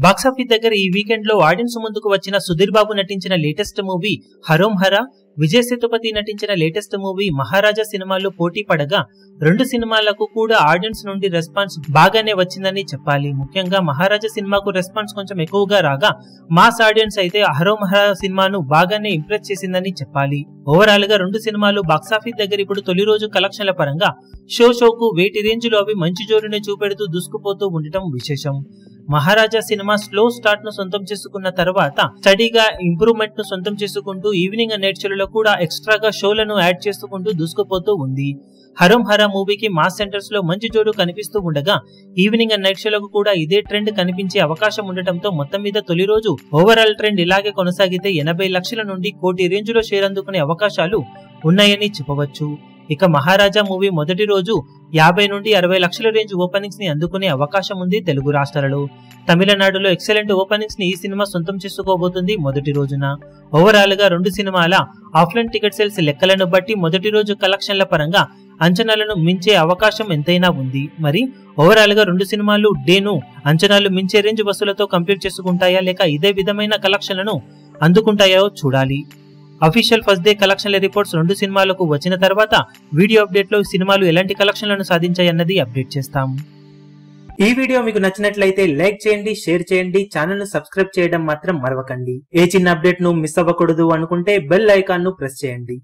Box office దగ్గర ఈ weekend లో ఆడియన్స్ ముందుకు వచ్చిన సుధీర్ బాబు నటించిన లేటెస్ట్ మూవీ హరోం హరా, విజయ్ సేతుపతి నటించిన లేటెస్ట్ మూవీ మహారాజా సినిమాలు పోటీ పడగా రెండు సినిమాలకు కూడా ఆడియన్స్ నుండి రెస్పాన్స్ బాగానే వచ్చిందని చెప్పాలి. ముఖ్యంగా మహారాజా సినిమాకు రెస్పాన్స్ కొంచెం ఎక్కువగా రాగా మాస్ ఆడియన్స్ అయితే హరోం హరా సినిమాను బాగానే ఇంప్రెస్ చేసిందని చెప్పాలి. ఓవరాల్ గా రెండు సినిమాలు బాక్సాఫీస్ దగ్గర ఇప్పుడు తొలి రోజు కలెక్షన్ల పరంగా షోకు వేటి రేంజ్ లో అవి మంచి జోరుని చూపెడుతూ దూసుకుపోతూ ఉండటం విశేషం. మహారాజా సినిమా స్లో స్టార్ట్ ను సొంతం చేసుకున్న తర్వాత స్టడీగా ఇంప్రూవ్మెంట్ ను సొంతం చేసుకుంటూ ఈవినింగ్ అండ్ నైట్ షోలలో కూడా ఎక్స్ట్రాగా షోలను యాడ్ చేసుకుంటూ దూసుకుపోతూ ఉంది. హరోం హరా మూవీకి మాస్ సెంటర్స్ లో మంచి జోరు కనిపిస్తూ ఉండగా ఈవినింగ్ అండ్ నైట్ షోలకు కూడా ఇదే ట్రెండ్ కనిపించే అవకాశం ఉండటంతో మొత్తం మీద తొలి రోజు ఓవరాల్ ట్రెండ్ ఇలాగే కొనసాగితే 80 లక్షల నుండి కోటి రేంజ్ లో షేర్ అందుకునే అవకాశాలు ఉన్నాయని చెప్పవచ్చు. ఇక మహారాజా మూవీ మొదటి రోజు 50 నుండి 60 లక్షల రేంజ్ ఓపెనింగ్స్ ని అందుకునే అవకాశం ఉంది తెలుగు రాష్ట్రాలలో. తమిళనాడులో ఎక్సలెంట్ ఓపెనింగ్స్ ని ఈ సినిమా సొంతం చేసుకోబోతుంది మొదటి రోజున. ఓవరాల్ గా రెండు సినిమాల ఆఫ్లైన్ టికెట్ సేల్స్ లెక్కలను బట్టి మొదటి రోజు కలెక్షన్ల పరంగా అంచనాలను మించే అవకాశం ఎంతైనా ఉంది. మరి ఓవరాల్ గా రెండు సినిమాలు డేను అంచనాలు మించే రేంజ్ వసూలతో కంప్లీట్ చేసుకుంటాయా లేక ఇదే విధమైన కలెక్షన్లను అందుకుంటాయో చూడాలి. అఫీషియల్ ఫస్ట్ డే కలెక్షన్ల రిపోర్ట్స్ రెండు సినిమాలకు వచ్చిన తర్వాత వీడియో అప్డేట్ లో సినిమాలు ఎలాంటి కలెక్షన్లను సాధించాయన్నది అప్డేట్ చేస్తాం. ఈ వీడియో మీకు నచ్చినట్లయితే లైక్ చేయండి, షేర్ చేయండి, ఛానల్ ను సబ్స్క్రైబ్ చేయడం మాత్రం మరవకండి. ఏ చిన్న అప్డేట్ ను మిస్ అవ్వకూడదు అనుకుంటే బెల్ ఐకాన్ ను ప్రెస్ చేయండి.